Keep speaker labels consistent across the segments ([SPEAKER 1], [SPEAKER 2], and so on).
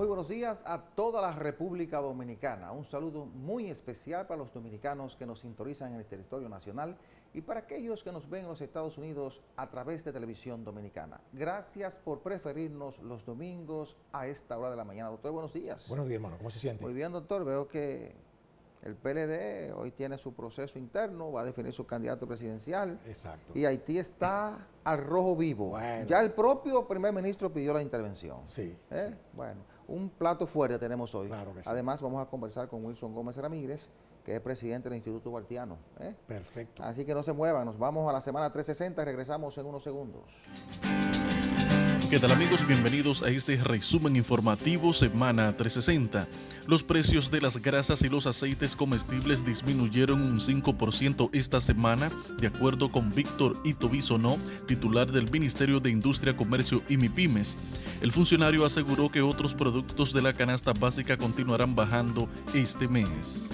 [SPEAKER 1] Muy buenos días a toda la República Dominicana. Un saludo muy especial para los dominicanos que nos sintonizan en el territorio nacional y para aquellos que nos ven en los Estados Unidos a través de Televisión Dominicana. Gracias por preferirnos los domingos a esta hora de la mañana. Doctor, buenos días.
[SPEAKER 2] Buenos días, hermano. ¿Cómo se siente?
[SPEAKER 1] Muy bien, doctor. Veo que el PLD hoy tiene su proceso interno, va a definir su candidato presidencial.
[SPEAKER 2] Exacto.
[SPEAKER 1] Y Haití está al rojo vivo.
[SPEAKER 2] Bueno.
[SPEAKER 1] Ya el propio primer ministro pidió la intervención.
[SPEAKER 2] Sí.
[SPEAKER 1] Sí. Bueno, un plato fuerte tenemos hoy.
[SPEAKER 2] Claro que sí.
[SPEAKER 1] Además, vamos a conversar con Wilson Gómez Ramírez, que es presidente del Instituto Bartiano.
[SPEAKER 2] Perfecto.
[SPEAKER 1] Así que no se muevan, nos vamos a la semana 360 y regresamos en unos segundos.
[SPEAKER 3] ¿Qué tal, amigos? Bienvenidos a este resumen informativo Semana 360. Los precios de las grasas y los aceites comestibles disminuyeron un 5% esta semana, de acuerdo con Víctor Ito Bisonó, titular del Ministerio de Industria, Comercio y MIPYMES. El funcionario aseguró que otros productos de la canasta básica continuarán bajando este mes.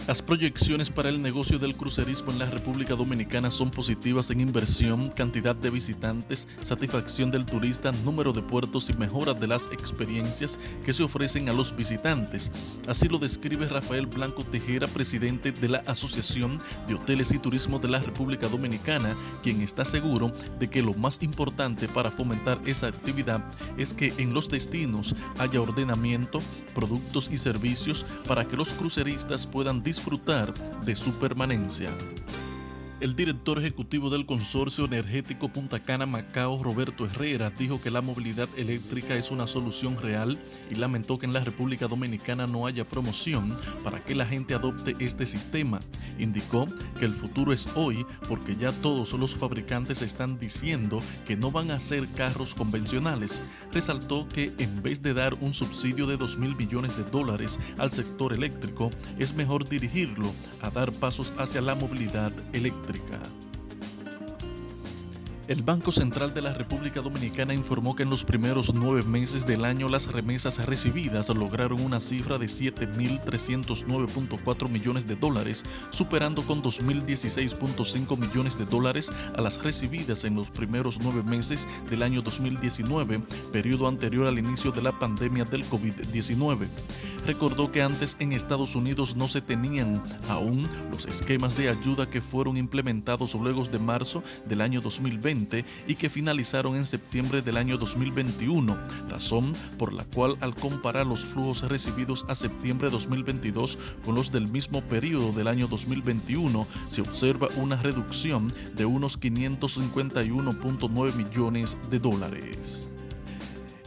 [SPEAKER 3] Las proyecciones para el negocio del crucerismo en la República Dominicana son positivas en inversión, cantidad de visitantes, satisfacción del turista, número de puertos y mejora de las experiencias que se ofrecen a los visitantes. Así lo describe Rafael Blanco Tejera, presidente de la Asociación de Hoteles y Turismo de la República Dominicana, quien está seguro de que lo más importante para fomentar esa actividad es que en los destinos haya ordenamiento, productos y servicios para que los cruceristas puedan disfrutar de su permanencia. El director ejecutivo del Consorcio Energético Punta Cana Macao, Roberto Herrera, dijo que la movilidad eléctrica es una solución real y lamentó que en la República Dominicana no haya promoción para que la gente adopte este sistema. Indicó que el futuro es hoy porque ya todos los fabricantes están diciendo que no van a hacer carros convencionales. Resaltó que en vez de dar un subsidio de $2.000 billones al sector eléctrico, es mejor dirigirlo a dar pasos hacia la movilidad eléctrica. El Banco Central de la República Dominicana informó que en los primeros 9 meses del año las remesas recibidas lograron una cifra de $7.309.4 millones, superando con $2.016.5 millones a las recibidas en los primeros 9 meses del año 2019, periodo anterior al inicio de la pandemia del COVID-19. Recordó que antes en Estados Unidos no se tenían aún los esquemas de ayuda que fueron implementados luego de marzo del año 2020 y que finalizaron en septiembre del año 2021, razón por la cual al comparar los flujos recibidos a septiembre de 2022 con los del mismo periodo del año 2021, se observa una reducción de unos $551.9 millones.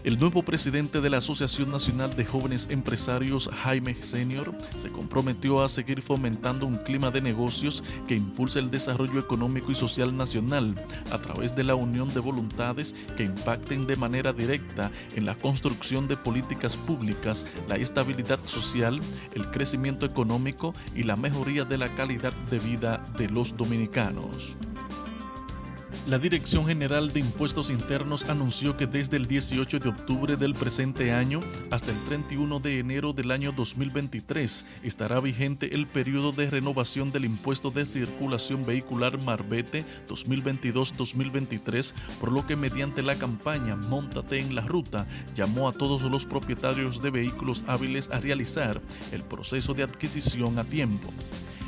[SPEAKER 3] El nuevo presidente de la Asociación Nacional de Jóvenes Empresarios, Jaime Senior, se comprometió a seguir fomentando un clima de negocios que impulse el desarrollo económico y social nacional a través de la unión de voluntades que impacten de manera directa en la construcción de políticas públicas, la estabilidad social, el crecimiento económico y la mejoría de la calidad de vida de los dominicanos. La Dirección General de Impuestos Internos anunció que desde el 18 de octubre del presente año hasta el 31 de enero del año 2023 estará vigente el periodo de renovación del impuesto de circulación vehicular Marbete 2022-2023, por lo que mediante la campaña Móntate en la Ruta llamó a todos los propietarios de vehículos hábiles a realizar el proceso de adquisición a tiempo.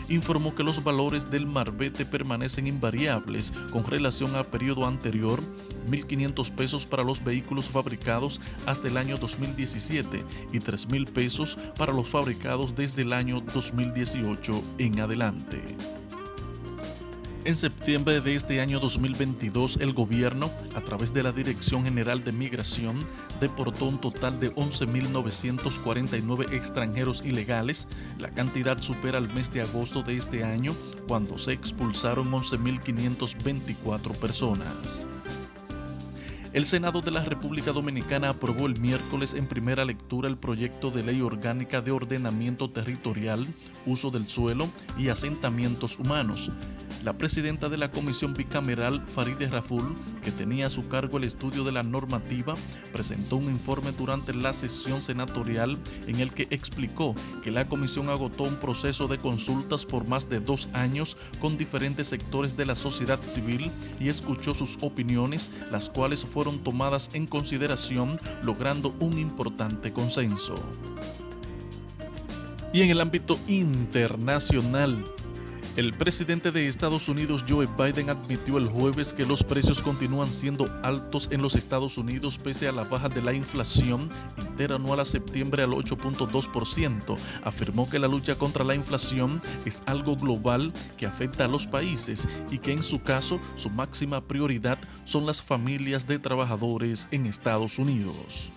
[SPEAKER 3] Informó que los valores del marbete permanecen invariables con relación al periodo anterior, $1.500 para los vehículos fabricados hasta el año 2017 y $3.000 para los fabricados desde el año 2018 en adelante. En septiembre de este año 2022, el gobierno, a través de la Dirección General de Migración, deportó un total de 11.949 extranjeros ilegales. La cantidad supera el mes de agosto de este año, cuando se expulsaron 11.524 personas. El Senado de la República Dominicana aprobó el miércoles en primera lectura el proyecto de ley orgánica de ordenamiento territorial, uso del suelo y asentamientos humanos. La presidenta de la Comisión Bicameral, Farideh Raful, que tenía a su cargo el estudio de la normativa, presentó un informe durante la sesión senatorial en el que explicó que la comisión agotó un proceso de consultas por más de 2 años con diferentes sectores de la sociedad civil y escuchó sus opiniones, las cuales fueron fueron tomadas en consideración, logrando un importante consenso. Y en el ámbito internacional, el presidente de Estados Unidos, Joe Biden, admitió el jueves que los precios continúan siendo altos en los Estados Unidos pese a la baja de la inflación interanual a septiembre al 8.2%. Afirmó que la lucha contra la inflación es algo global que afecta a los países y que en su caso su máxima prioridad son las familias de trabajadores en Estados Unidos.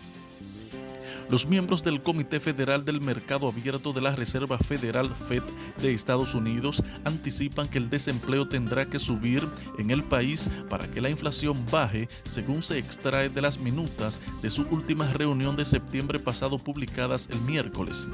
[SPEAKER 3] Los miembros del Comité Federal del Mercado Abierto de la Reserva Federal FED de Estados Unidos anticipan que el desempleo tendrá que subir en el país para que la inflación baje, según se extrae de las minutas de su última reunión de septiembre pasado publicadas el miércoles.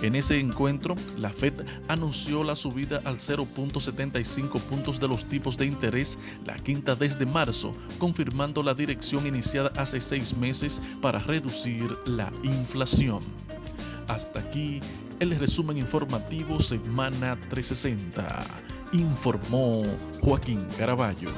[SPEAKER 3] En ese encuentro, la FED anunció la subida al 0.75 puntos de los tipos de interés, la quinta desde marzo, confirmando la dirección iniciada hace 6 meses para reducir la inflación. Hasta aquí el resumen informativo Semana 360. Informó Joaquín Caraballo.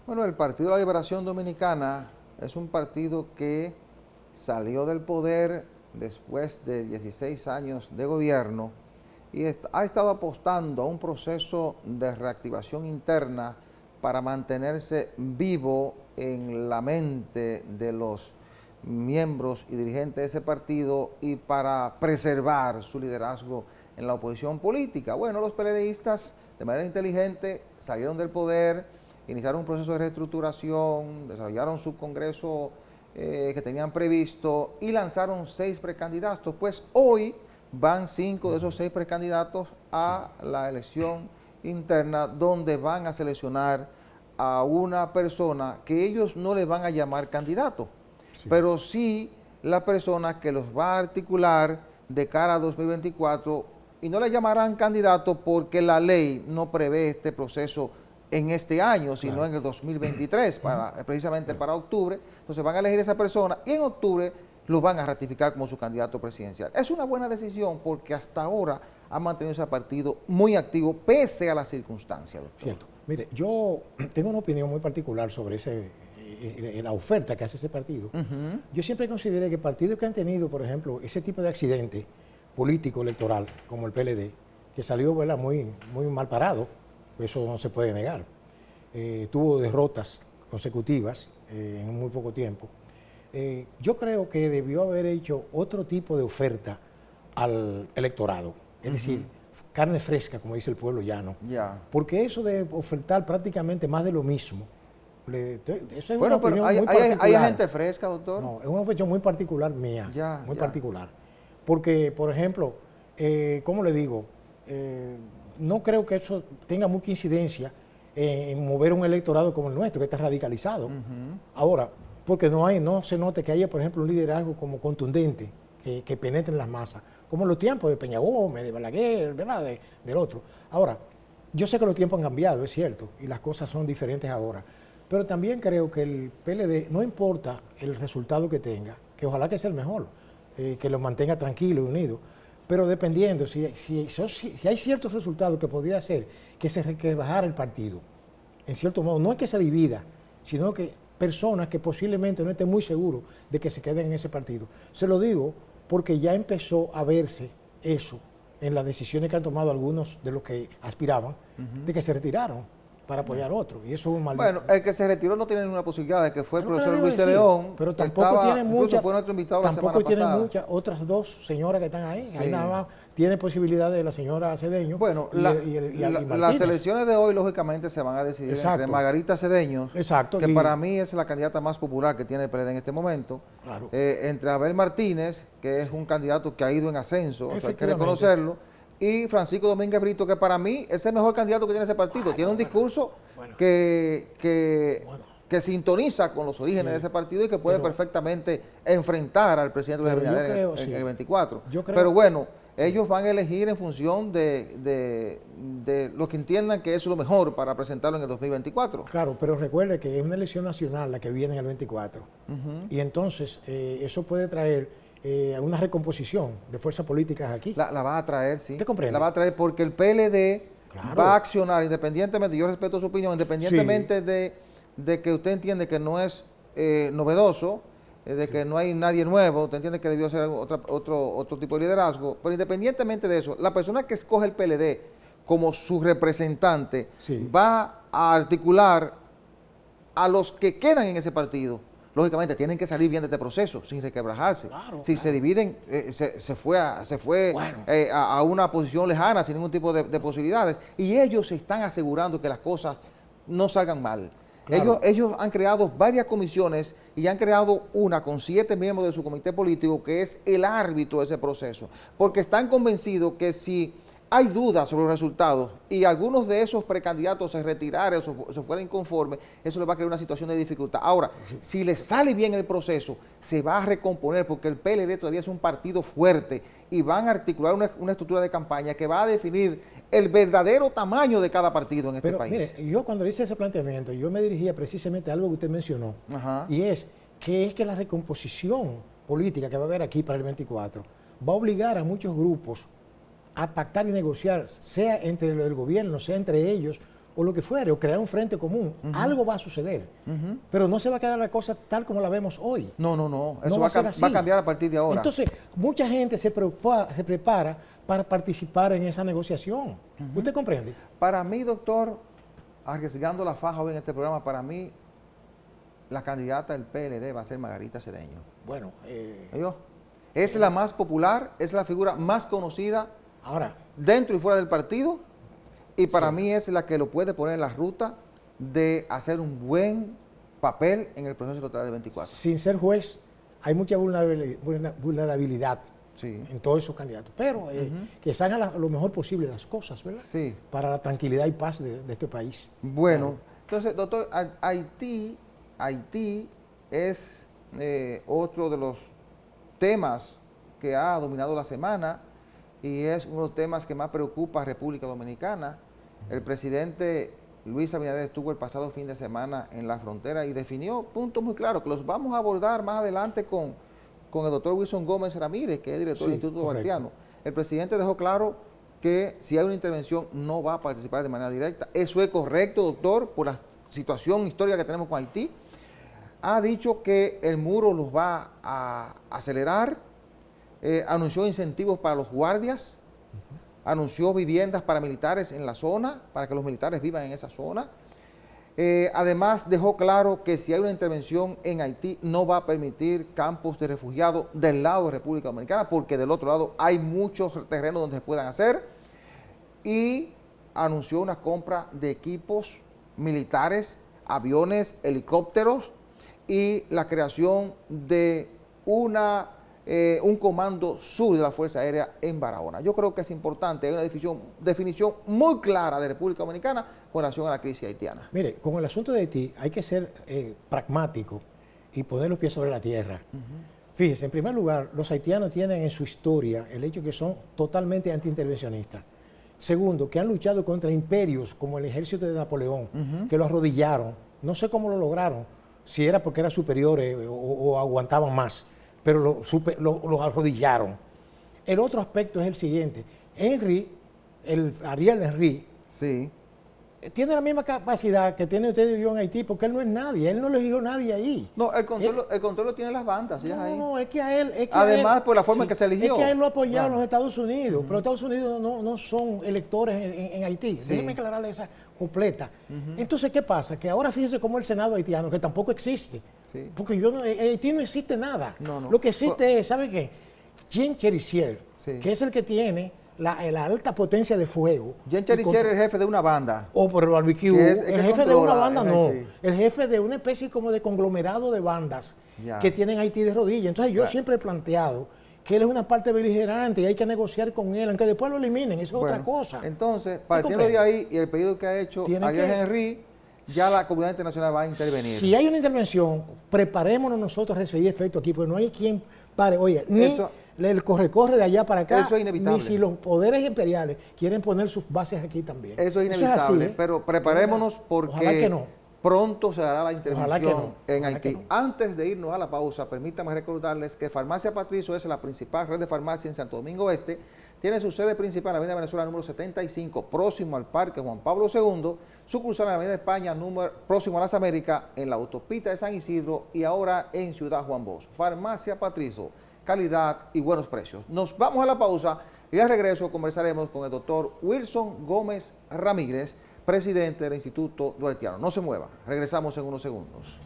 [SPEAKER 1] Bueno, el Partido de la Liberación Dominicana es un partido que salió del poder después de 16 años de gobierno y ha estado apostando a un proceso de reactivación interna para mantenerse vivo en la mente de los miembros y dirigentes de ese partido y para preservar su liderazgo en la oposición política. Bueno, los PLDistas de manera inteligente salieron del poder, iniciaron un proceso de reestructuración, desarrollaron su congreso que tenían previsto y lanzaron 6 precandidatos. Pues hoy van 5 de esos 6 precandidatos a la elección interna, donde van a seleccionar a una persona que ellos no le van a llamar candidato, pero sí la persona que los va a articular de cara a 2024, y no le llamarán candidato porque la ley no prevé este proceso en este año, sino en el 2023, precisamente para octubre. Entonces van a elegir a esa persona y en octubre lo van a ratificar como su candidato presidencial. Es una buena decisión porque hasta ahora ha mantenido ese partido muy activo pese a las circunstancias, doctor.
[SPEAKER 2] Cierto. Mire, yo tengo una opinión muy particular sobre la oferta que hace ese partido. Yo siempre consideré que partidos que han tenido, por ejemplo, ese tipo de accidente político electoral, como el PLD, que salió, ¿verdad?, muy mal parado, eso no se puede negar. Tuvo derrotas consecutivas en muy poco tiempo. Yo creo que debió haber hecho otro tipo de oferta al electorado, es decir, carne fresca, como dice el pueblo llano. Porque eso de ofertar prácticamente más de lo mismo, eso es una opinión muy particular.
[SPEAKER 1] ¿Hay gente fresca, doctor?
[SPEAKER 2] No, es una opinión muy particular mía, muy particular. Porque, por ejemplo, ¿cómo le digo? No creo que eso tenga mucha incidencia en mover un electorado como el nuestro, que está radicalizado. Ahora, porque no se note que haya, por ejemplo, un liderazgo como contundente, que penetre en las masas, como en los tiempos de Peña Gómez, de Balaguer, ¿verdad?, del otro. Ahora, yo sé que los tiempos han cambiado, es cierto, y las cosas son diferentes ahora, pero también creo que el PLD, no importa el resultado que tenga, que ojalá que sea el mejor, que lo mantenga tranquilo y unido, pero dependiendo, si hay ciertos resultados que podría hacer que bajara el partido, en cierto modo, no es que se divida, sino que personas que posiblemente no estén muy seguros de que se queden en ese partido. Se lo digo porque ya empezó a verse eso en las decisiones que han tomado algunos de los que aspiraban, de que se retiraron para apoyar a otro. Y eso es un mal.
[SPEAKER 1] Bueno, el que se retiró no tiene ninguna posibilidad, de que fue el profesor Luis de León,
[SPEAKER 2] pero tampoco tiene muchas,
[SPEAKER 1] fue nuestro invitado la
[SPEAKER 2] tampoco tiene muchas otras 2 señoras que están ahí. Sí. Ahí nada más tiene posibilidad de la señora Cedeño.
[SPEAKER 1] Bueno, las elecciones de hoy lógicamente se van a decidir entre Margarita Cedeño, que para mí es la candidata más popular que tiene el PLD en este momento, entre Abel Martínez, que es un candidato que ha ido en ascenso, o sea, hay que reconocerlo, y Francisco Domínguez Brito, que para mí es el mejor candidato que tiene ese partido. Tiene un discurso que que sintoniza con los orígenes de ese partido y que puede perfectamente enfrentar al presidente Luis Abinader en el 24. Pero bueno, ellos van a elegir en función de lo que entiendan que es lo mejor para presentarlo en el 2024.
[SPEAKER 2] Claro, pero recuerde que es una elección nacional la que viene en el 24. Y entonces eso puede traer una recomposición de fuerzas políticas aquí.
[SPEAKER 1] La va a traer, sí.
[SPEAKER 2] ¿Te comprende?
[SPEAKER 1] La va a traer porque el PLD va a accionar independientemente, yo respeto su opinión, independientemente de que usted entiende que no es novedoso, de que no hay nadie nuevo, usted entiende que debió ser otro tipo de liderazgo, pero independientemente de eso, la persona que escoge el PLD como su representante va a articular a los que quedan en ese partido. Lógicamente tienen que salir bien de este proceso, sin requebrajarse. Si se dividen, se fue a una posición lejana, sin ningún tipo de posibilidades. Y ellos se están asegurando que las cosas no salgan mal. Ellos han creado varias comisiones y han creado una con 7 miembros de su comité político que es el árbitro de ese proceso. Porque están convencidos que si hay dudas sobre los resultados y algunos de esos precandidatos se retiraran o se fueran inconformes, eso les va a crear una situación de dificultad. Ahora, si les sale bien el proceso, se va a recomponer porque el PLD todavía es un partido fuerte y van a articular una estructura de campaña que va a definir el verdadero tamaño de cada partido en este país.
[SPEAKER 2] Mire, yo cuando hice ese planteamiento, yo me dirigía precisamente a algo que usted mencionó, y es que la recomposición política que va a haber aquí para el 24 va a obligar a muchos grupos a pactar y negociar, sea entre el gobierno, sea entre ellos, o lo que fuere, o crear un frente común. Algo va a suceder, pero no se va a quedar la cosa tal como la vemos hoy.
[SPEAKER 1] No, eso va a cambiar a partir de ahora.
[SPEAKER 2] Entonces, mucha gente se prepara para participar en esa negociación. ¿Usted comprende?
[SPEAKER 1] Para mí, doctor, arriesgando la faja hoy en este programa, para mí, la candidata del PLD va a ser Margarita Cedeño.
[SPEAKER 2] Bueno,
[SPEAKER 1] es la más popular, es la figura más conocida
[SPEAKER 2] ahora
[SPEAKER 1] dentro y fuera del partido, y para mí es la que lo puede poner en la ruta de hacer un buen papel en el proceso electoral del 24.
[SPEAKER 2] Sin ser juez, hay mucha vulnerabilidad en todos esos candidatos, pero que salgan lo mejor posible las cosas, ¿verdad?
[SPEAKER 1] Sí.
[SPEAKER 2] Para la tranquilidad y paz de este país.
[SPEAKER 1] Bueno, entonces, doctor, Haití es otro de los temas que ha dominado la semana y es uno de los temas que más preocupa a República Dominicana. El presidente Luis Abinader estuvo el pasado fin de semana en la frontera y definió puntos muy claros que los vamos a abordar más adelante con el doctor Wilson Gómez Ramírez, que es director del Instituto Haitiano. El presidente dejó claro que si hay una intervención no va a participar de manera directa. Eso es correcto, doctor, por la situación histórica que tenemos con Haití. Ha dicho que el muro los va a acelerar, anunció incentivos para los guardias, anunció viviendas para militares en la zona, para que los militares vivan en esa zona. Además, dejó claro que si hay una intervención en Haití, no va a permitir campos de refugiados del lado de República Dominicana, porque del otro lado hay muchos terrenos donde se puedan hacer. Y anunció una compra de equipos militares, aviones, helicópteros y la creación de un comando sur de la Fuerza Aérea en Barahona. Yo creo que es importante, hay una definición muy clara de República Dominicana con relación a la crisis haitiana.
[SPEAKER 2] Mire, con el asunto de Haití hay que ser pragmático y poner los pies sobre la tierra. Fíjese, en primer lugar, los haitianos tienen en su historia el hecho que son totalmente antiintervencionistas. Segundo, que han luchado contra imperios como el ejército de Napoleón, que lo arrodillaron. No sé cómo lo lograron, si era porque eran superiores o aguantaban más, pero los arrodillaron. El otro aspecto es el siguiente. Ariel Henry, tiene la misma capacidad que tiene usted y yo en Haití, porque él no es nadie, él no eligió nadie ahí.
[SPEAKER 1] No, el control lo tienen las bandas.
[SPEAKER 2] No, es que a él...
[SPEAKER 1] Además, por la forma en que se eligió.
[SPEAKER 2] Es que a él lo apoyaron los Estados Unidos, pero los Estados Unidos no son electores en Haití. Déjeme aclararle esa completa. Entonces, ¿qué pasa? Que ahora fíjense cómo el Senado haitiano, que tampoco existe, porque en Haití no existe nada. Lo que existe es, ¿sabe qué? Jean Cherizier, que es el que tiene la alta potencia de fuego.
[SPEAKER 1] Jean Cherizier es el jefe de una banda.
[SPEAKER 2] O por el barbecue. El jefe de una banda no. El jefe de una especie como de conglomerado de bandas que tienen Haití de rodillas. Entonces yo siempre he planteado que él es una parte beligerante y hay que negociar con él, aunque después lo eliminen, eso es otra cosa.
[SPEAKER 1] Entonces, partiendo de ahí y el pedido que ha hecho Ariel Henry, ya la comunidad internacional va a intervenir.
[SPEAKER 2] Si hay una intervención, preparémonos nosotros a recibir efecto aquí, porque no hay quien pare. Oye, ni el corre-corre de allá para acá,
[SPEAKER 1] eso es inevitable.
[SPEAKER 2] Ni si los poderes imperiales quieren poner sus bases aquí también.
[SPEAKER 1] Eso es inevitable, eso es así,
[SPEAKER 2] pero
[SPEAKER 1] preparémonos porque
[SPEAKER 2] ojalá que no.
[SPEAKER 1] Pronto se hará la intervención en Haití.
[SPEAKER 2] No.
[SPEAKER 1] Antes de irnos a la pausa, permítanme recordarles que Farmacia Patricio es la principal red de farmacia en Santo Domingo Este. Tiene su sede principal en la Avenida Venezuela número 75, próximo al Parque Juan Pablo II, sucursal en la Avenida España, próximo a las Américas, en la autopista de San Isidro y ahora en Ciudad Juan Bosch. Farmacia Patricio, calidad y buenos precios. Nos vamos a la pausa y al regreso conversaremos con el doctor Wilson Gómez Ramírez, presidente del Instituto Duartiano. No se mueva, regresamos en unos segundos.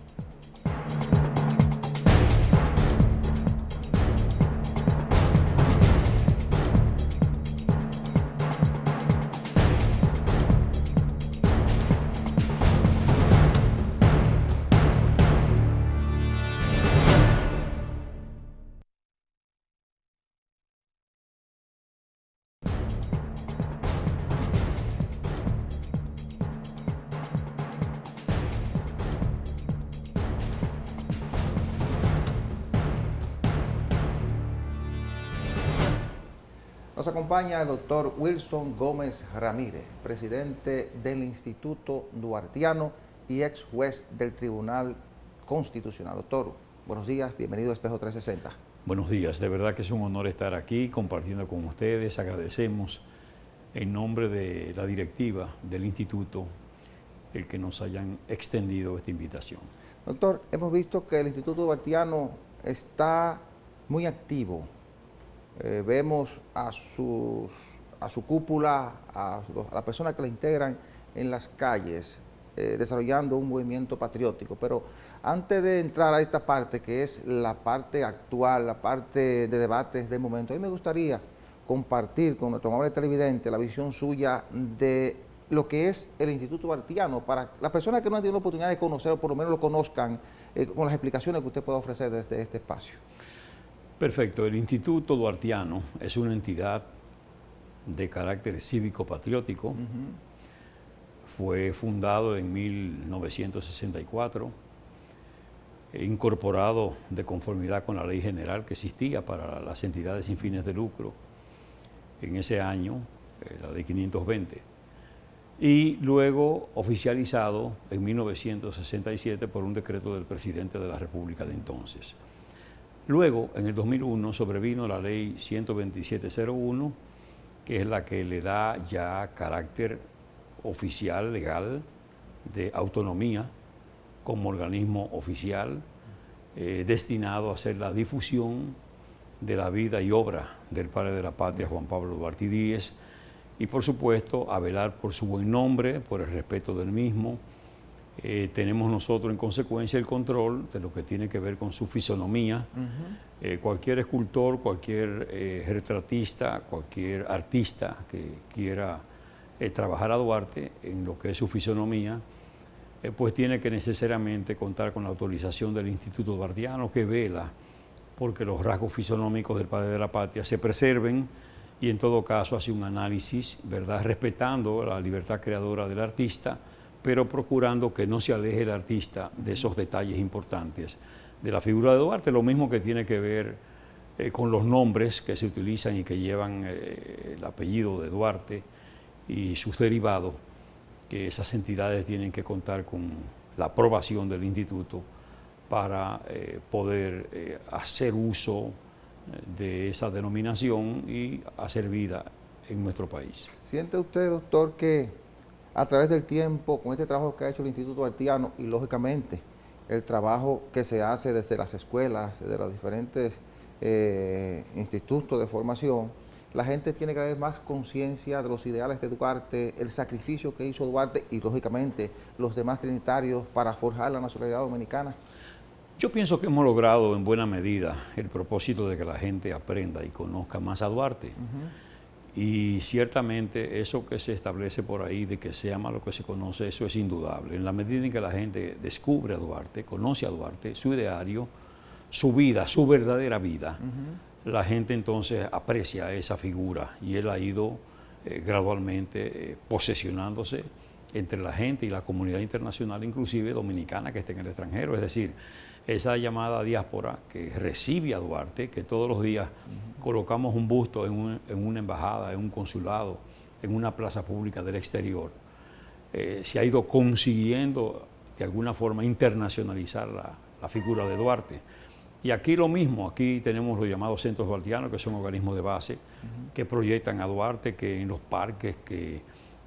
[SPEAKER 1] Nos acompaña el doctor Wilson Gómez Ramírez, presidente del Instituto Duartiano y ex juez del Tribunal Constitucional. Doctor, buenos días, bienvenido a Espejo 360.
[SPEAKER 4] Buenos días, de verdad que es un honor estar aquí compartiendo con ustedes. Agradecemos en nombre de la directiva del instituto el que nos hayan extendido esta invitación.
[SPEAKER 1] Doctor, hemos visto que el Instituto Duartiano está muy activo. Vemos a su cúpula, a las personas que la integran en las calles, desarrollando un movimiento patriótico. Pero antes de entrar a esta parte, que es la parte actual, la parte de debates del momento, a mí me gustaría compartir con nuestro amable televidente la visión suya de lo que es el Instituto Duartiano, para las personas que no han tenido la oportunidad de conocerlo, por lo menos lo conozcan, con las explicaciones que usted pueda ofrecer desde este espacio.
[SPEAKER 4] Perfecto. El Instituto Duartiano es una entidad de carácter cívico-patriótico. Fue fundado en 1964, incorporado de conformidad con la ley general que existía para las entidades sin fines de lucro en ese año, la ley 520, y luego oficializado en 1967 por un decreto del presidente de la República de entonces. Luego, en el 2001, sobrevino la ley 12701, que es la que le da ya carácter oficial, legal, de autonomía como organismo oficial, destinado a hacer la difusión de la vida y obra del padre de la patria, Juan Pablo Duarte y Díez, y por supuesto a velar por su buen nombre, por el respeto del mismo. Tenemos nosotros en consecuencia el control de lo que tiene que ver con su fisonomía. Cualquier escultor, cualquier retratista, cualquier artista que quiera trabajar a Duarte en lo que es su fisonomía, pues tiene que necesariamente contar con la autorización del Instituto Duartiano, que vela porque los rasgos fisonómicos del padre de la patria se preserven y en todo caso hace un análisis, ¿verdad?, respetando la libertad creadora del artista, pero procurando que no se aleje el artista de esos detalles importantes de la figura de Duarte, lo mismo que tiene que ver con los nombres que se utilizan y que llevan el apellido de Duarte y sus derivados, que esas entidades tienen que contar con la aprobación del instituto para poder hacer uso de esa denominación y hacer vida en nuestro país.
[SPEAKER 1] ¿Siente usted, doctor, que a través del tiempo, con este trabajo que ha hecho el Instituto Duartiano y lógicamente el trabajo que se hace desde las escuelas, de los diferentes institutos de formación, la gente tiene cada vez más conciencia de los ideales de Duarte, el sacrificio que hizo Duarte y lógicamente los demás trinitarios para forjar la nacionalidad dominicana?
[SPEAKER 4] Yo pienso que hemos logrado en buena medida el propósito de que la gente aprenda y conozca más a Duarte. Y ciertamente eso que se establece por ahí de que se ama lo que se conoce, eso es indudable. En la medida en que la gente descubre a Duarte, conoce a Duarte, su ideario, su vida, su verdadera vida, la gente entonces aprecia esa figura y él ha ido gradualmente posesionándose entre la gente y la comunidad internacional, inclusive dominicana que esté en el extranjero. Es decir, esa llamada diáspora que recibe a Duarte, que todos los días colocamos un busto en una embajada, en un consulado, en una plaza pública del exterior, se ha ido consiguiendo de alguna forma internacionalizar la figura de Duarte. Y aquí lo mismo, aquí tenemos los llamados centros duartianos, que son organismos de base, que proyectan a Duarte, que en los parques, que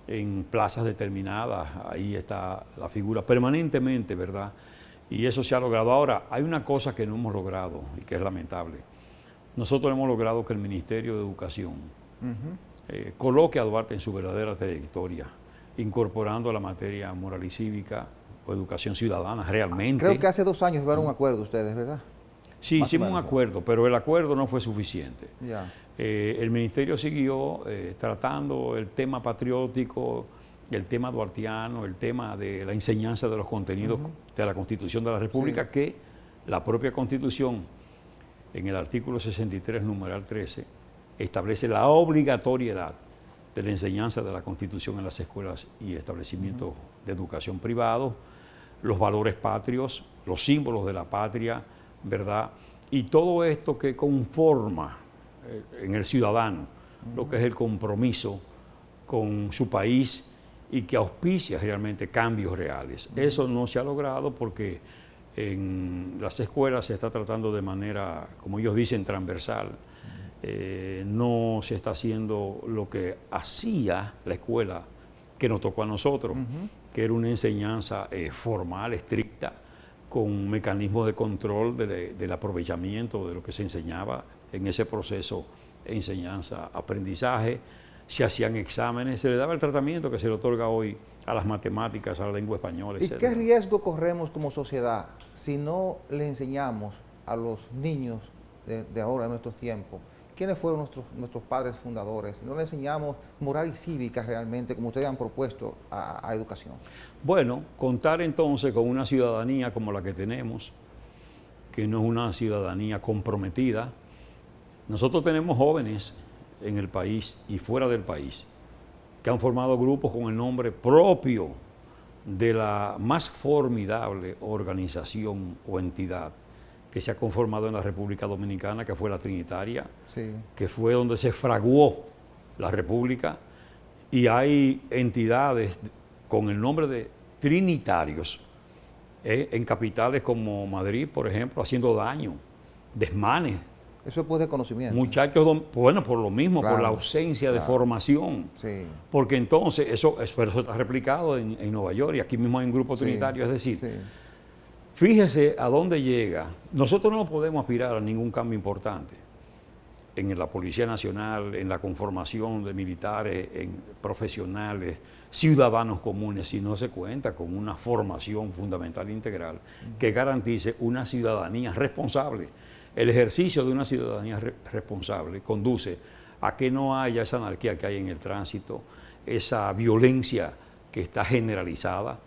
[SPEAKER 4] en plazas determinadas, ahí está la figura permanentemente, ¿verdad? Y eso se ha logrado. Ahora, hay una cosa que no hemos logrado y que es lamentable. Nosotros hemos logrado que el Ministerio de Educación coloque a Duarte en su verdadera trayectoria, incorporando la materia moral y cívica o educación ciudadana realmente.
[SPEAKER 1] Creo que hace 2 años llevaron un acuerdo ustedes, ¿verdad?
[SPEAKER 4] Sí, hicimos un acuerdo, pero el acuerdo no fue suficiente. El ministerio siguió tratando el tema patriótico, el tema duartiano, el tema de la enseñanza de los contenidos de la Constitución de la República, que la propia Constitución, en el artículo 63, numeral 13, establece la obligatoriedad de la enseñanza de la Constitución en las escuelas y establecimientos de educación privados, los valores patrios, los símbolos de la patria, ¿verdad? Y todo esto que conforma en el ciudadano lo que es el compromiso con su país y que auspicia realmente cambios reales. Eso no se ha logrado porque en las escuelas se está tratando de manera, como ellos dicen, transversal. No se está haciendo lo que hacía la escuela que nos tocó a nosotros, que era una enseñanza formal, estricta, con mecanismos de control del aprovechamiento de lo que se enseñaba en ese proceso de enseñanza-aprendizaje. Se hacían exámenes, se le daba el tratamiento que se le otorga hoy a las matemáticas, a la lengua española, etc.
[SPEAKER 1] ¿Y qué riesgo corremos como sociedad si no le enseñamos a los niños de ahora, en nuestros tiempos, quiénes fueron nuestros padres fundadores? No le enseñamos moral y cívica realmente, como ustedes han propuesto, a educación.
[SPEAKER 4] Bueno, contar entonces con una ciudadanía como la que tenemos, que no es una ciudadanía comprometida. Nosotros tenemos jóvenes en el país y fuera del país que han formado grupos con el nombre propio de la más formidable organización o entidad que se ha conformado en la República Dominicana, que fue la Trinitaria, que fue donde se fraguó la República, y hay entidades con el nombre de trinitarios en capitales como Madrid, por ejemplo, haciendo daño, desmanes.
[SPEAKER 1] Eso es pues de conocimiento.
[SPEAKER 4] Muchachos, bueno, por lo mismo, por la ausencia de formación. Porque entonces, eso está replicado en Nueva York y aquí mismo hay un grupo trinitario, es decir, fíjese a dónde llega. Nosotros no podemos aspirar a ningún cambio importante en la Policía Nacional, en la conformación de militares, en profesionales, ciudadanos comunes, si no se cuenta con una formación fundamental e integral que garantice una ciudadanía responsable. El ejercicio de una ciudadanía responsable conduce a que no haya esa anarquía que hay en el tránsito, esa violencia que está generalizada,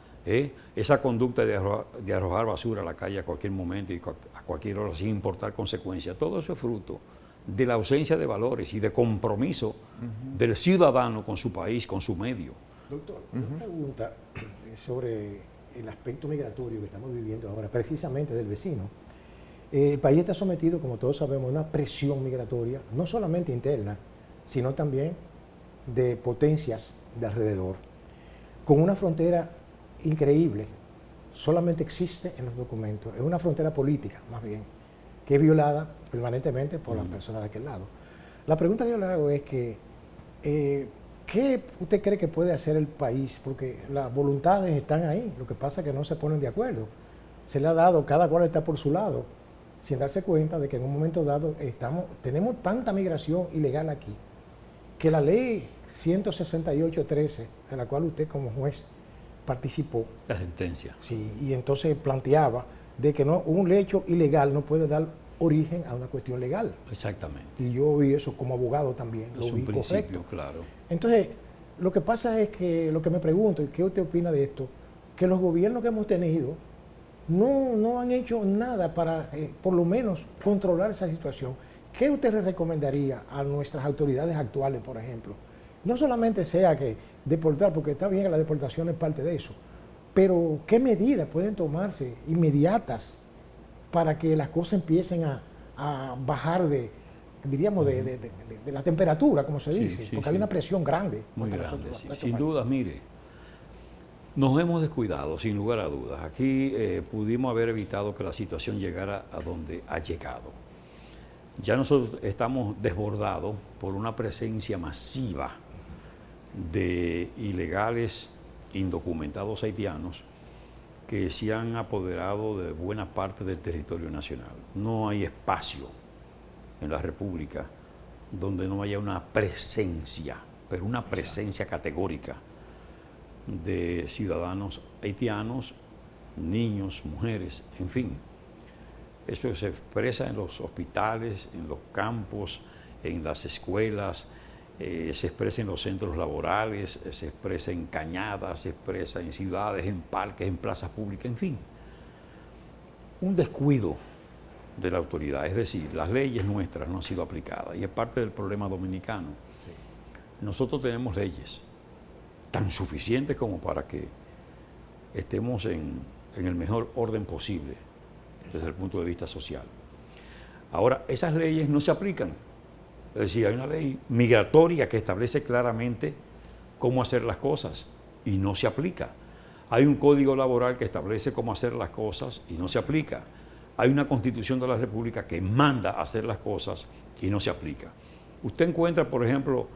[SPEAKER 4] esa conducta de arrojar basura a la calle a cualquier momento y a cualquier hora sin importar consecuencias. Todo eso es fruto de la ausencia de valores y de compromiso del ciudadano con su país, con su medio.
[SPEAKER 2] Doctor, una pregunta sobre el aspecto migratorio que estamos viviendo ahora, precisamente del vecino. El país está sometido, como todos sabemos, a una presión migratoria, no solamente interna, sino también de potencias de alrededor, con una frontera increíble, solamente existe en los documentos, es una frontera política, más bien, que es violada permanentemente por las personas de aquel lado. La pregunta que yo le hago es que, ¿qué usted cree que puede hacer el país? Porque las voluntades están ahí, lo que pasa es que no se ponen de acuerdo. Se le ha dado, cada cual está por su lado, sin darse cuenta de que en un momento dado tenemos tanta migración ilegal aquí, que la ley 168.13, de la cual usted como juez participó.
[SPEAKER 4] La sentencia.
[SPEAKER 2] Sí, y entonces planteaba de que un hecho ilegal no puede dar origen a una cuestión legal.
[SPEAKER 4] Exactamente.
[SPEAKER 2] Y yo vi eso como abogado también,
[SPEAKER 4] lo vi correcto. Claro.
[SPEAKER 2] Entonces, lo que pasa es que, lo que me pregunto, y qué usted opina de esto, que los gobiernos que hemos tenido no han hecho nada para, por lo menos, controlar esa situación. ¿Qué usted le recomendaría a nuestras autoridades actuales, por ejemplo, no solamente sea que deportar, porque está bien que la deportación es parte de eso, pero ¿qué medidas pueden tomarse inmediatas para que las cosas empiecen a bajar de la temperatura, como se dice? Porque hay una presión grande.
[SPEAKER 4] Muy grande, sí. Sin duda, mire, nos hemos descuidado, sin lugar a dudas. Aquí pudimos haber evitado que la situación llegara a donde ha llegado. Ya nosotros estamos desbordados por una presencia masiva de ilegales indocumentados haitianos que se han apoderado de buena parte del territorio nacional. No hay espacio en la República donde no haya una presencia, pero una presencia categórica de ciudadanos haitianos, niños, mujeres, en fin. Eso se expresa en los hospitales, en los campos, en las escuelas, se expresa en los centros laborales, se expresa en cañadas, se expresa en ciudades, en parques, en plazas públicas, en fin. Un descuido de la autoridad, es decir, las leyes nuestras no han sido aplicadas y es parte del problema dominicano. Sí. Nosotros tenemos leyes tan suficientes como para que estemos en el mejor orden posible desde el punto de vista social. Ahora, esas leyes no se aplican. Es decir, hay una ley migratoria que establece claramente cómo hacer las cosas y no se aplica. Hay un código laboral que establece cómo hacer las cosas y no se aplica. Hay una Constitución de la República que manda a hacer las cosas y no se aplica. Usted encuentra, por ejemplo,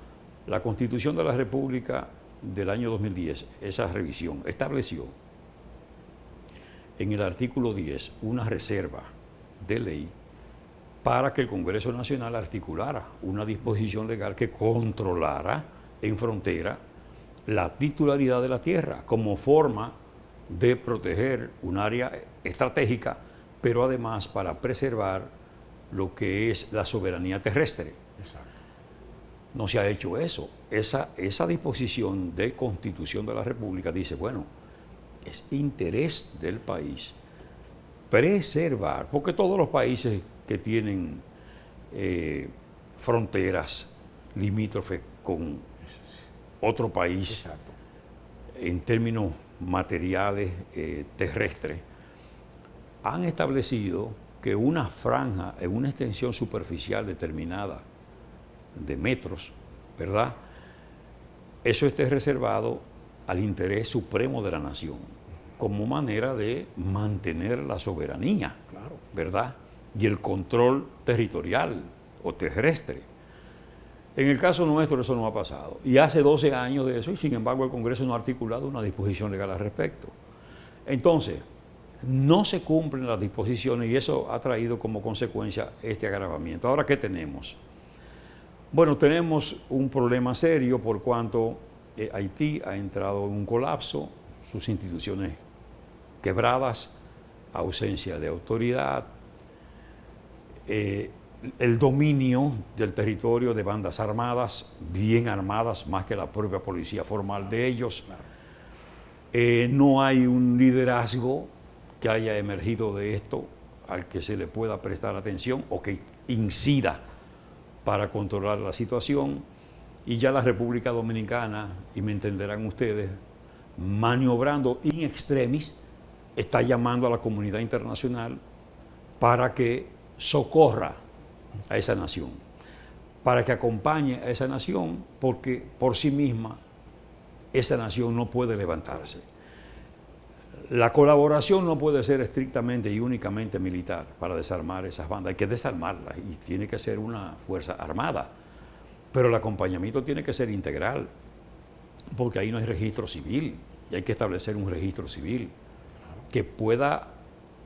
[SPEAKER 4] la Constitución de la República del año 2010, esa revisión, estableció en el artículo 10 una reserva de ley para que el Congreso Nacional articulara una disposición legal que controlara en frontera la titularidad de la tierra como forma de proteger un área estratégica, pero además para preservar lo que es la soberanía terrestre. Exacto. No se ha hecho eso. Esa disposición de Constitución de la República dice, bueno, es interés del país preservar, porque todos los países que tienen fronteras limítrofes con otro país, exacto, en términos materiales terrestres, han establecido que una franja en una extensión superficial determinada de metros, ¿verdad? Eso esté reservado al interés supremo de la nación, como manera de mantener la soberanía, claro, ¿verdad? Y el control territorial o terrestre. En el caso nuestro eso no ha pasado. Y hace 12 años de eso, y sin embargo el Congreso no ha articulado una disposición legal al respecto. Entonces, no se cumplen las disposiciones y eso ha traído como consecuencia este agravamiento. Ahora, ¿qué tenemos? Bueno, tenemos un problema serio por cuanto Haití ha entrado en un colapso, sus instituciones quebradas, ausencia de autoridad, el dominio del territorio de bandas armadas, bien armadas, más que la propia policía formal de ellos. No hay un liderazgo que haya emergido de esto al que se le pueda prestar atención o que incida para controlar la situación. Y ya la República Dominicana, y me entenderán ustedes, maniobrando in extremis, está llamando a la comunidad internacional para que socorra a esa nación, para que acompañe a esa nación, porque por sí misma esa nación no puede levantarse. La colaboración no puede ser estrictamente y únicamente militar para desarmar esas bandas, hay que desarmarlas y tiene que ser una fuerza armada, pero el acompañamiento tiene que ser integral, porque ahí no hay registro civil y hay que establecer un registro civil que pueda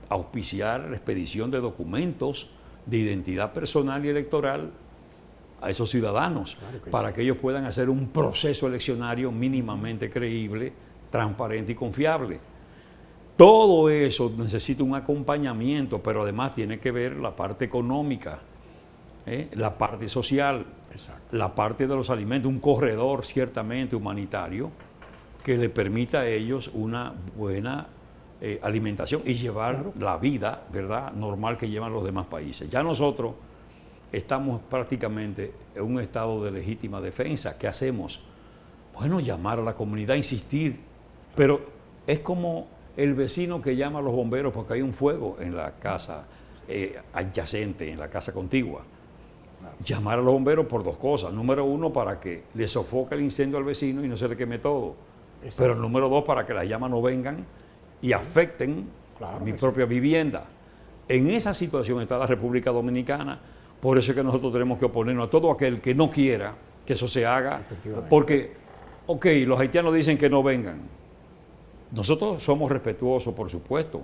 [SPEAKER 4] auspiciar la expedición de documentos de identidad personal y electoral a esos ciudadanos, claro que para sí, que ellos puedan hacer un proceso eleccionario mínimamente creíble, transparente y confiable. Todo eso necesita un acompañamiento, pero además tiene que ver la parte económica, la parte social, exacto, la parte de los alimentos, un corredor ciertamente humanitario que le permita a ellos una buena alimentación y llevar, claro, la vida, ¿verdad?, normal que llevan los demás países. Ya nosotros estamos prácticamente en un estado de legítima defensa. ¿Qué hacemos? Bueno, llamar a la comunidad, insistir, pero es como el vecino que llama a los bomberos porque hay un fuego en la casa adyacente, en la casa contigua. Llamar a los bomberos por dos cosas. Número uno, para que le sofoque el incendio al vecino y no se le queme todo. Exacto. Pero número dos, para que las llamas no vengan y afecten mi propia vivienda. En esa situación está la República Dominicana. Por eso es que nosotros tenemos que oponernos a todo aquel que no quiera que eso se haga. Porque, ok, los haitianos dicen que no vengan. Nosotros somos respetuosos, por supuesto,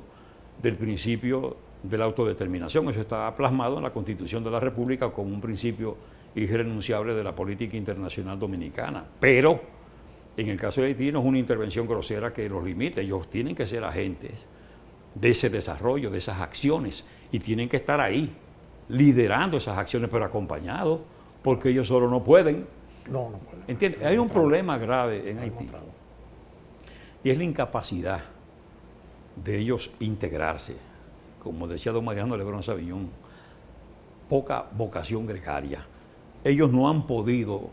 [SPEAKER 4] del principio de la autodeterminación. Eso está plasmado en la Constitución de la República como un principio irrenunciable de la política internacional dominicana. Pero, en el caso de Haití, no es una intervención grosera que los limite. Ellos tienen que ser agentes de ese desarrollo, de esas acciones, y tienen que estar ahí, liderando esas acciones, pero acompañados, porque ellos solo no pueden.
[SPEAKER 2] No pueden.
[SPEAKER 4] ¿Entiendes? Hay un problema grave en Haití, y es la incapacidad de ellos integrarse. Como decía don Mariano Lebrón Savillón, poca vocación gregaria. Ellos no han podido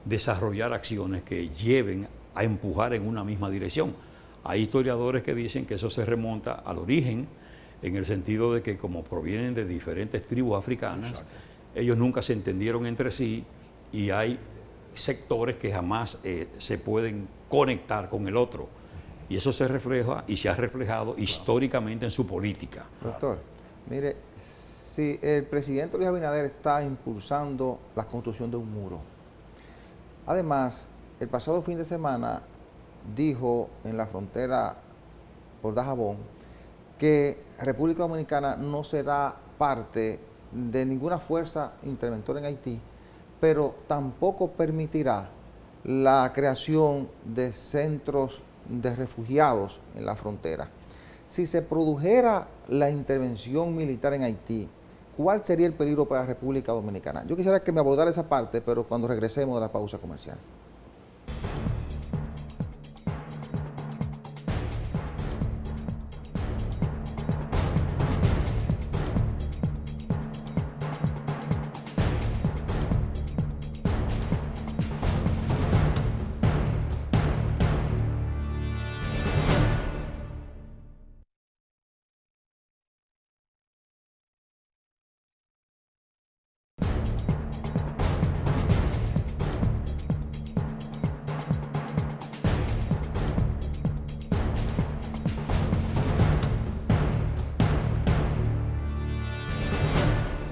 [SPEAKER 4] desarrollar acciones que lleven a empujar en una misma dirección. Hay historiadores que dicen que eso se remonta al origen, en el sentido de que como provienen de diferentes tribus africanas, exacto, ellos nunca se entendieron entre sí y hay sectores que jamás se pueden conectar con el otro. Y eso se refleja y se ha reflejado históricamente en su política.
[SPEAKER 1] Doctor, mire, si el presidente Luis Abinader está impulsando la construcción de un muro, además, el pasado fin de semana dijo en la frontera por Dajabón que República Dominicana no será parte de ninguna fuerza interventora en Haití, pero tampoco permitirá la creación de centros de refugiados en la frontera. Si se produjera la intervención militar en Haití, ¿cuál sería el peligro para la República Dominicana? Yo quisiera que me abordara esa parte, pero cuando regresemos de la pausa comercial.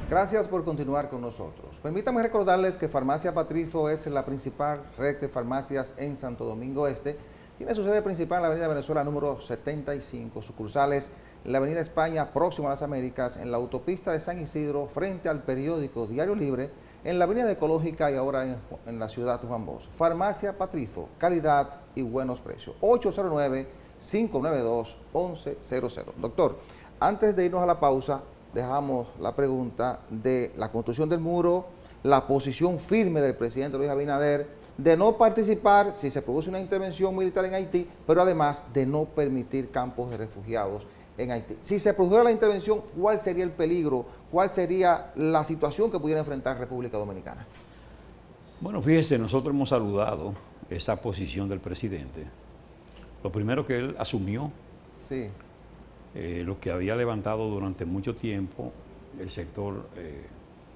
[SPEAKER 1] Gracias por continuar con nosotros. Permítanme recordarles que Farmacia Patrizo es la principal red de farmacias en Santo Domingo Este. Tiene su sede principal en la Avenida Venezuela número 75, sucursales en la Avenida España, próximo a las Américas, en la autopista de San Isidro, frente al periódico Diario Libre, en la Avenida Ecológica y ahora en la ciudad de Juan Bosch. Farmacia Patrizo, calidad y buenos precios. 809-592-1100. Doctor, antes de irnos a la pausa, dejamos la pregunta de la construcción del muro, la posición firme del presidente Luis Abinader de no participar si se produce una intervención militar en Haití, pero además de no permitir campos de refugiados en Haití. Si se produjera la intervención, ¿cuál sería el peligro? ¿Cuál sería la situación que pudiera enfrentar República Dominicana?
[SPEAKER 4] Bueno, fíjese, nosotros hemos saludado esa posición del presidente. Lo primero que él asumió, sí, lo que había levantado durante mucho tiempo el sector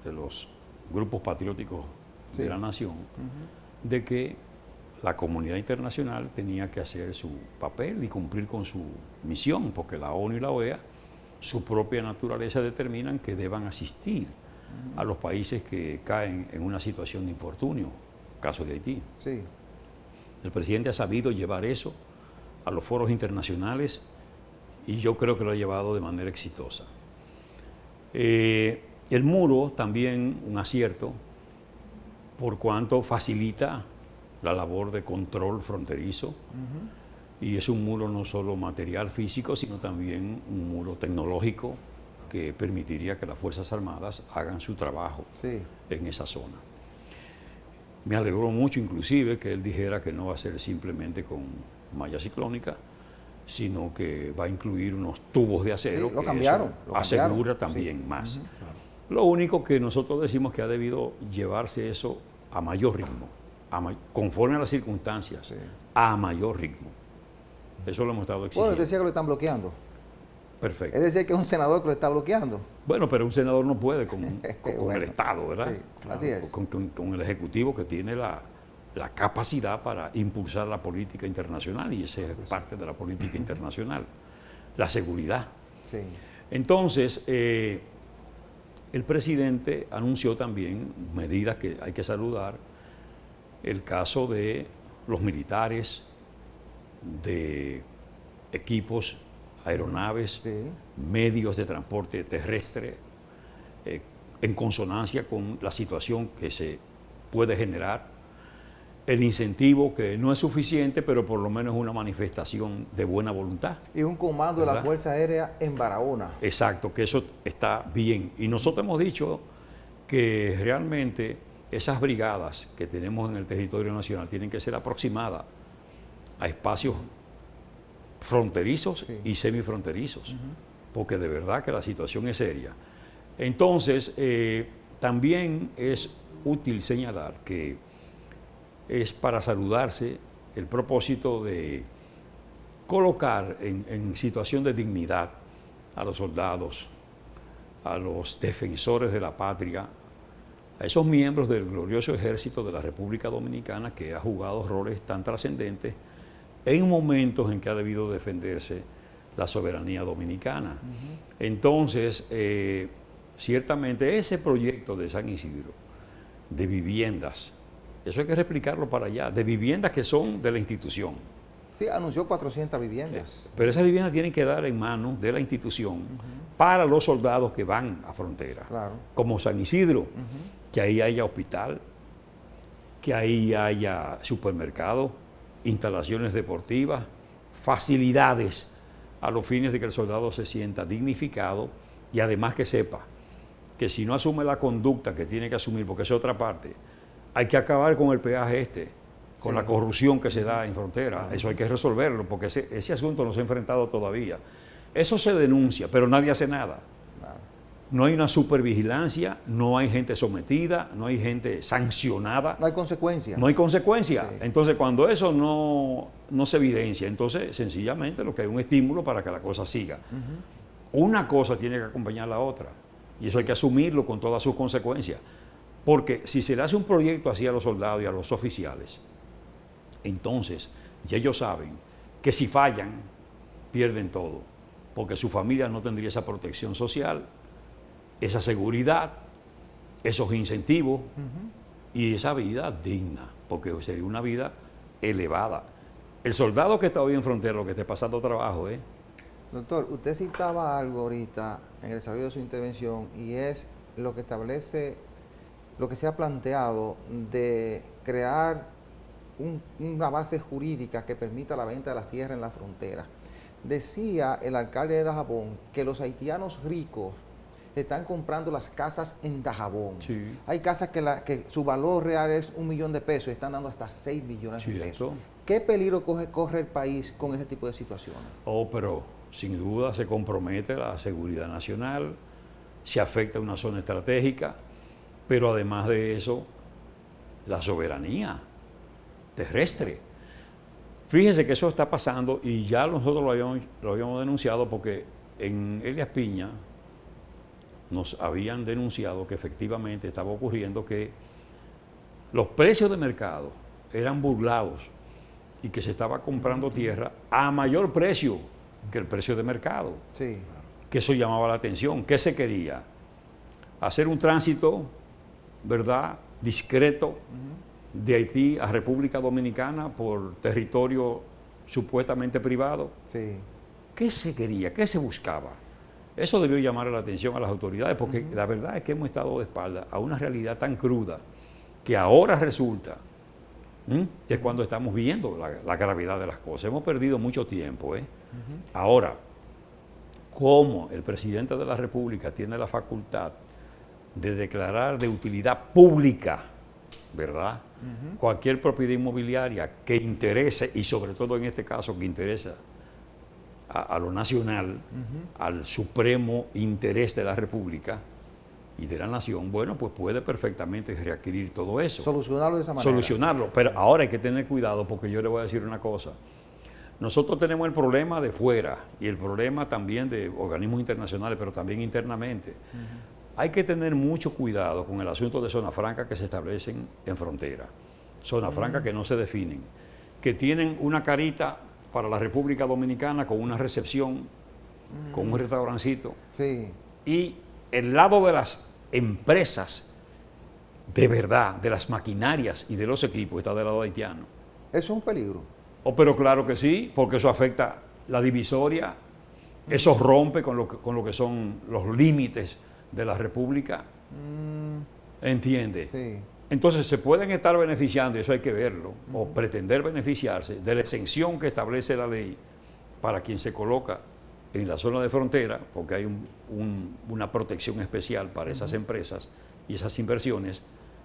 [SPEAKER 4] de los grupos patrióticos, sí, de la nación, de que la comunidad internacional tenía que hacer su papel y cumplir con su misión, porque la ONU y la OEA, su propia naturaleza, determinan que deban asistir a los países que caen en una situación de infortunio, caso de Haití.
[SPEAKER 1] Sí.
[SPEAKER 4] El presidente ha sabido llevar eso a los foros internacionales y yo creo que lo ha llevado de manera exitosa. El muro también un acierto, por cuanto facilita la labor de control fronterizo, y es un muro no solo material físico, sino también un muro tecnológico que permitiría que las Fuerzas Armadas hagan su trabajo, sí, en esa zona. Me alegró mucho inclusive que él dijera que no va a ser simplemente con malla ciclónica, sino que va a incluir unos tubos de acero,
[SPEAKER 1] sí,
[SPEAKER 4] que
[SPEAKER 1] cambiaron,
[SPEAKER 4] eso asegura también, sí, más. Lo único que nosotros decimos que ha debido llevarse eso a mayor ritmo, conforme a las circunstancias, a mayor ritmo. Eso lo hemos estado exigiendo.
[SPEAKER 1] Bueno, decía que lo están bloqueando.
[SPEAKER 4] Perfecto.
[SPEAKER 1] Es decir, que es un senador que lo está bloqueando.
[SPEAKER 4] Bueno, pero un senador no puede con el Estado, ¿verdad?
[SPEAKER 1] Sí, claro, así es.
[SPEAKER 4] Con el Ejecutivo, que tiene la capacidad para impulsar la política internacional, y esa es parte de la política internacional, la seguridad.
[SPEAKER 1] Sí.
[SPEAKER 4] Entonces, el presidente anunció también medidas que hay que saludar, el caso de los militares, de equipos, aeronaves, medios de transporte terrestre, en consonancia con la situación que se puede generar, el incentivo que no es suficiente, pero por lo menos una manifestación de buena voluntad.
[SPEAKER 1] Y un comando de la Fuerza Aérea en Barahona.
[SPEAKER 4] Exacto, que eso está bien. Y nosotros hemos dicho que realmente esas brigadas que tenemos en el territorio nacional tienen que ser aproximadas a espacios fronterizos y semifronterizos, porque de verdad que la situación es seria. Entonces, también es útil señalar que es para saludarse el propósito de colocar en situación de dignidad a los soldados, a los defensores de la patria, a esos miembros del glorioso ejército de la República Dominicana que ha jugado roles tan trascendentes en momentos en que ha debido defenderse la soberanía dominicana. Entonces, ciertamente ese proyecto de San Isidro, de viviendas, eso hay que replicarlo para allá, de viviendas que son de la institución.
[SPEAKER 1] Sí, anunció 400 viviendas.
[SPEAKER 4] Pero esas viviendas tienen que dar en manos de la institución para los soldados que van a frontera.
[SPEAKER 1] Claro.
[SPEAKER 4] Como San Isidro, que ahí haya hospital, que ahí haya supermercado, instalaciones deportivas, facilidades a los fines de que el soldado se sienta dignificado y además que sepa que si no asume la conducta que tiene que asumir, porque esa es otra parte, hay que acabar con el peaje con la corrupción que se da en frontera. Eso hay que resolverlo, porque ese asunto no se ha enfrentado todavía. Eso se denuncia, pero nadie hace nada. No hay una supervigilancia, no hay gente sometida, no hay gente sancionada.
[SPEAKER 1] No hay consecuencia.
[SPEAKER 4] No hay consecuencia.
[SPEAKER 1] Sí.
[SPEAKER 4] Entonces, cuando eso no se evidencia, entonces sencillamente lo que hay es un estímulo para que la cosa siga. Una cosa tiene que acompañar a la otra, y eso hay que asumirlo con todas sus consecuencias. Porque si se le hace un proyecto así a los soldados y a los oficiales, entonces ya ellos saben que si fallan, pierden todo, porque su familia no tendría esa protección social, esa seguridad, esos incentivos y esa vida digna, porque sería una vida elevada. El soldado que está hoy en frontera, lo que esté pasando trabajo,
[SPEAKER 1] Doctor, usted citaba algo ahorita en el desarrollo de su intervención, y es lo que establece, lo que se ha planteado de crear una base jurídica que permita la venta de las tierras en la frontera. Decía el alcalde de Dajabón que los haitianos ricos están comprando las casas en Dajabón.
[SPEAKER 4] Sí.
[SPEAKER 1] Hay casas que su valor real es $1 millón y están dando hasta 6 millones de pesos. ¿Qué peligro corre el país con ese tipo de situaciones?
[SPEAKER 4] Pero sin duda se compromete la seguridad nacional, se afecta una zona estratégica, pero además de eso, la soberanía terrestre. Fíjese que eso está pasando y ya nosotros lo habíamos denunciado, porque en Elías Piña nos habían denunciado que efectivamente estaba ocurriendo que los precios de mercado eran burlados y que se estaba comprando tierra a mayor precio que el precio de mercado.
[SPEAKER 1] Sí.
[SPEAKER 4] Que eso llamaba la atención. ¿Qué se quería? Hacer un tránsito, ¿verdad?, discreto de Haití a República Dominicana por territorio supuestamente privado.
[SPEAKER 1] Sí.
[SPEAKER 4] ¿Qué se quería? ¿Qué se buscaba? Eso debió llamar la atención a las autoridades, porque la verdad es que hemos estado de espalda a una realidad tan cruda que ahora resulta que es cuando estamos viendo la gravedad de las cosas. Hemos perdido mucho tiempo. Ahora, como el presidente de la República tiene la facultad de declarar de utilidad pública, ¿verdad?, cualquier propiedad inmobiliaria que interese, y sobre todo en este caso que interesa a lo nacional, al supremo interés de la República, y de la nación, bueno, pues puede perfectamente readquirir todo eso.
[SPEAKER 1] Solucionarlo de esa manera.
[SPEAKER 4] Solucionarlo, pero ahora hay que tener cuidado porque yo le voy a decir una cosa. Nosotros tenemos el problema de fuera y el problema también de organismos internacionales, pero también internamente. Hay que tener mucho cuidado con el asunto de zonas francas que se establecen en frontera. Zonas francas que no se definen, que tienen una carita para la República Dominicana con una recepción, con un restaurancito.
[SPEAKER 1] Sí.
[SPEAKER 4] Y el lado de las empresas, de verdad, de las maquinarias y de los equipos, está del lado haitiano.
[SPEAKER 1] ¿Eso es un peligro?
[SPEAKER 4] Oh, pero claro que sí, porque eso afecta la divisoria, eso rompe con lo que son los límites de la República. ¿Entiende?
[SPEAKER 1] Sí.
[SPEAKER 4] Entonces se pueden estar beneficiando, y eso hay que verlo, o pretender beneficiarse de la exención que establece la ley para quien se coloca en la zona de frontera, porque hay una protección especial para esas empresas y esas inversiones,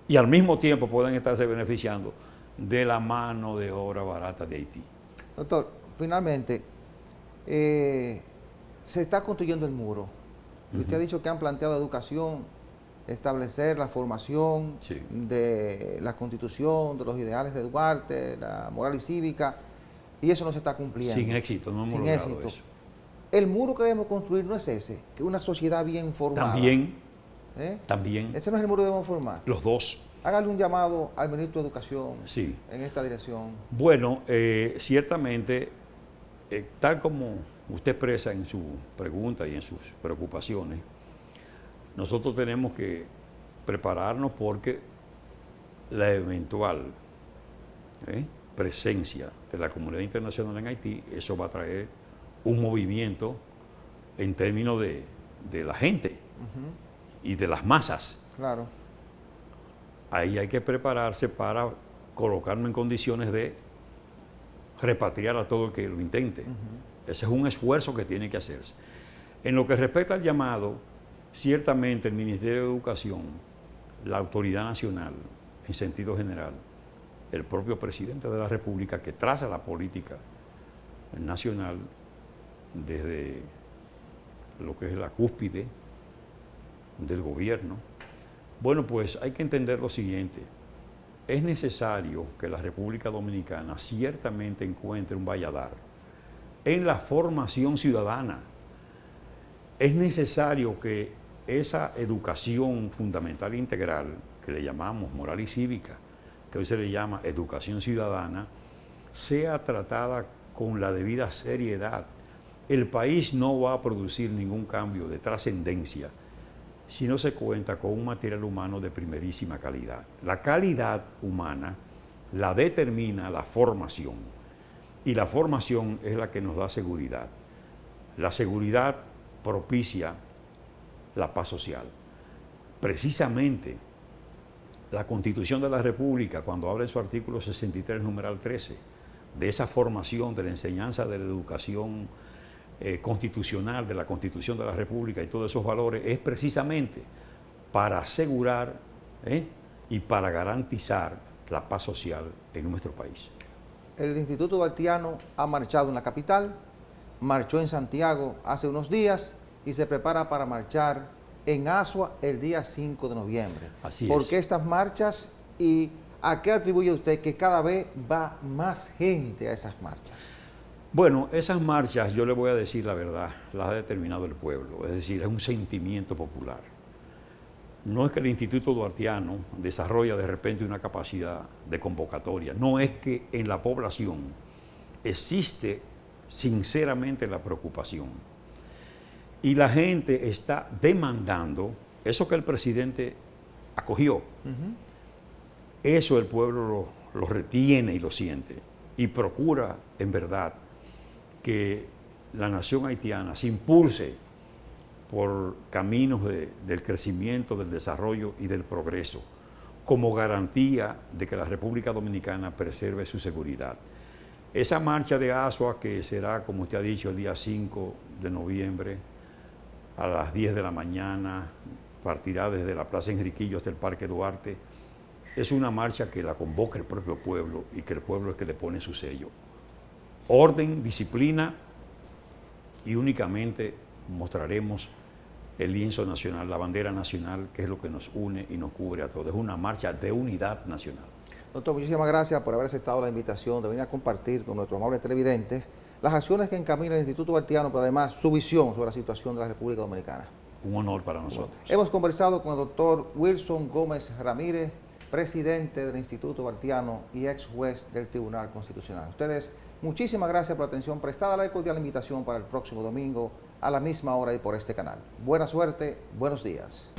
[SPEAKER 4] y al mismo tiempo pueden estarse beneficiando de la mano de obra barata de Haití.
[SPEAKER 1] Doctor, finalmente, se está construyendo el muro. Usted ha dicho que han planteado educación, establecer la formación de la Constitución, de los ideales de Duarte, la moral y cívica, y eso no se está cumpliendo.
[SPEAKER 4] Sin éxito, no hemos logrado eso.
[SPEAKER 1] El muro que debemos construir no es ese, que una sociedad bien formada.
[SPEAKER 4] También.
[SPEAKER 1] Ese no es el muro que debemos formar.
[SPEAKER 4] Los dos.
[SPEAKER 1] Hágale un llamado al ministro de Educación en esta dirección.
[SPEAKER 4] Bueno, ciertamente, tal como usted expresa en su pregunta y en sus preocupaciones, nosotros tenemos que prepararnos porque la eventual presencia de la comunidad internacional en Haití, eso va a traer un movimiento en términos de la gente y de las masas.
[SPEAKER 1] Claro.
[SPEAKER 4] Ahí hay que prepararse para colocarnos en condiciones de repatriar a todo el que lo intente. Ese es un esfuerzo que tiene que hacerse. En lo que respecta al llamado, ciertamente el Ministerio de Educación, la autoridad nacional, en sentido general, el propio presidente de la República que traza la política nacional desde lo que es la cúspide del gobierno. Bueno, pues hay que entender lo siguiente. Es necesario que la República Dominicana ciertamente encuentre un valladar en la formación ciudadana. Es necesario que esa educación fundamental e integral, que le llamamos moral y cívica, que hoy se le llama educación ciudadana, sea tratada con la debida seriedad. El país no va a producir ningún cambio de trascendencia si no se cuenta con un material humano de primerísima calidad. La calidad humana la determina la formación, y la formación es la que nos da seguridad. La seguridad propicia la paz social. Precisamente la Constitución de la República, cuando habla en su artículo 63, numeral 13, de esa formación, de la enseñanza de la educación constitucional, de la Constitución de la República y todos esos valores, es precisamente para asegurar y para garantizar la paz social en nuestro país.
[SPEAKER 1] El Instituto Duartiano ha marchado en la capital, marchó en Santiago hace unos días y se prepara para marchar en Asua el día 5 de noviembre.
[SPEAKER 4] Así
[SPEAKER 1] ¿Por
[SPEAKER 4] es.
[SPEAKER 1] qué estas marchas y a qué atribuye usted que cada vez va más gente a esas marchas?
[SPEAKER 4] Bueno, esas marchas, yo le voy a decir la verdad, las ha determinado el pueblo, es decir, es un sentimiento popular. No es que el Instituto Duartiano desarrolla de repente una capacidad de convocatoria, no, es que en la población existe sinceramente la preocupación. Y la gente está demandando eso que el presidente acogió. Eso el pueblo lo retiene y lo siente y procura en verdad que la nación haitiana se impulse por caminos del crecimiento, del desarrollo y del progreso, como garantía de que la República Dominicana preserve su seguridad. Esa marcha de Asua, que será, como usted ha dicho, el día 5 de noviembre, a las 10 de la mañana, partirá desde la Plaza Enriquillo hasta el Parque Duarte, es una marcha que la convoca el propio pueblo y que el pueblo es que le pone su sello. Orden, disciplina, y únicamente mostraremos el lienzo nacional, la bandera nacional, que es lo que nos une y nos cubre a todos. Es una marcha de unidad nacional.
[SPEAKER 1] Doctor, muchísimas gracias por haber aceptado la invitación de venir a compartir con nuestros amables televidentes las acciones que encamina el Instituto Bartiano, pero además su visión sobre la situación de la República Dominicana.
[SPEAKER 4] Un honor para nosotros.
[SPEAKER 1] Hemos conversado con el doctor Wilson Gómez Ramírez, presidente del Instituto Bartiano y ex juez del Tribunal Constitucional. Ustedes, muchísimas gracias por la atención prestada. La cordial invitación para el próximo domingo a la misma hora y por este canal. Buena suerte, buenos días.